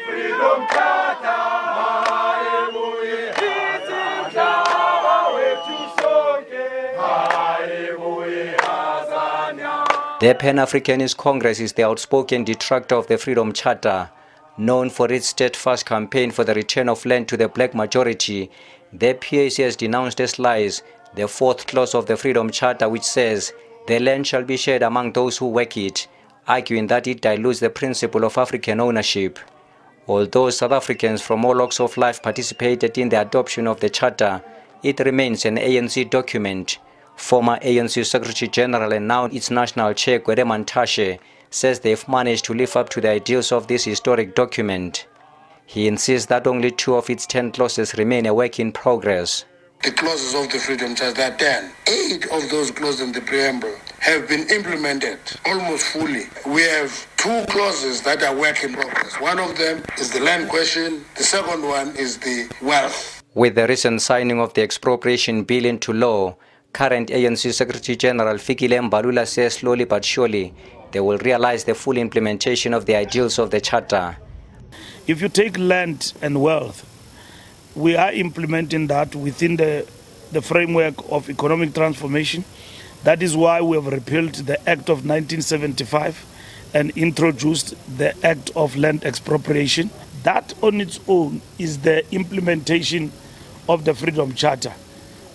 The Pan-Africanist Congress is the outspoken detractor of the Freedom Charter. Known for its steadfast campaign for the return of land to the black majority, the PAC has denounced as lies the fourth clause of the Freedom Charter, which says the land shall be shared among those who work it, arguing that it dilutes the principle of African ownership. Although South Africans from all walks of life participated in the adoption of the Charter, it remains an ANC document. Former ANC Secretary General and now its National Chair Gwede Mantashe says they've managed to live up to the ideals of this historic document. He insists that only 2 of its 10 clauses remain a work in progress. The clauses of the Freedom Charter are 10. 8 of those clauses in the preamble have been implemented almost fully. We have 2 clauses that are work in progress. One of them is the land question. The second one is the wealth. With the recent signing of the expropriation bill into law, current ANC Secretary General Fikile Mbalula says slowly but surely they will realize the full implementation of the ideals of the Charter. If you take land and wealth, we are implementing that within the framework of economic transformation. That is why we have repealed the Act of 1975 and introduced the Act of Land Expropriation. That on its own is the implementation of the Freedom Charter.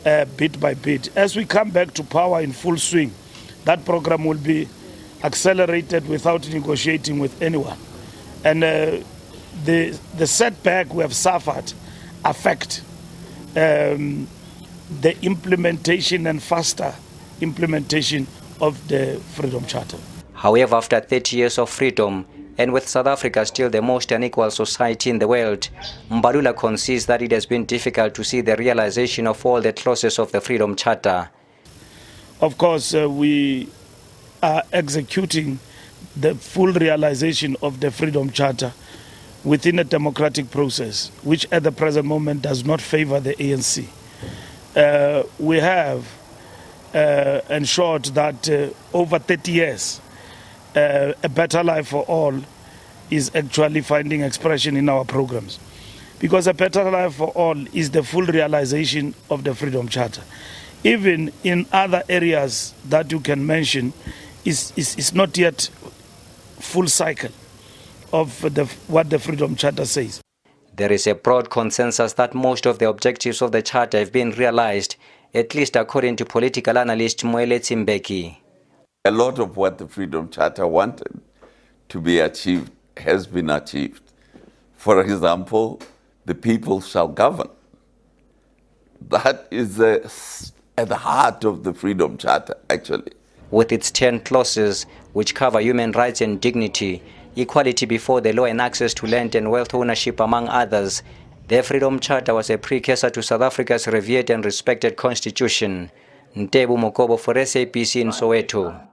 Bit by bit. As we come back to power in full swing, that program will be accelerated without negotiating with anyone. And the setback we have suffered affect the implementation and faster implementation of the Freedom Charter. However, after 30 years of freedom, and with South Africa still the most unequal society in the world, Mbalula concedes that it has been difficult to see the realization of all the clauses of the Freedom Charter. Of course, we are executing the full realization of the Freedom Charter within a democratic process, which at the present moment does not favor the ANC. We have ensured that over 30 years, a better life for all is actually finding expression in our programs. Because a better life for all is the full realization of the Freedom Charter. Even in other areas that you can mention, is not yet full cycle of what the Freedom Charter says. There is a broad consensus that most of the objectives of the Charter have been realized, at least according to political analyst Moeletsi Mbeki. A lot of what the Freedom Charter wanted to be achieved has been achieved. For example, the people shall govern. That is at the heart of the Freedom Charter, actually. With its 10 clauses, which cover human rights and dignity, equality before the law and access to land and wealth ownership, among others, the Freedom Charter was a precursor to South Africa's revered and respected constitution. Ntebu Mokobo for SABC in Soweto.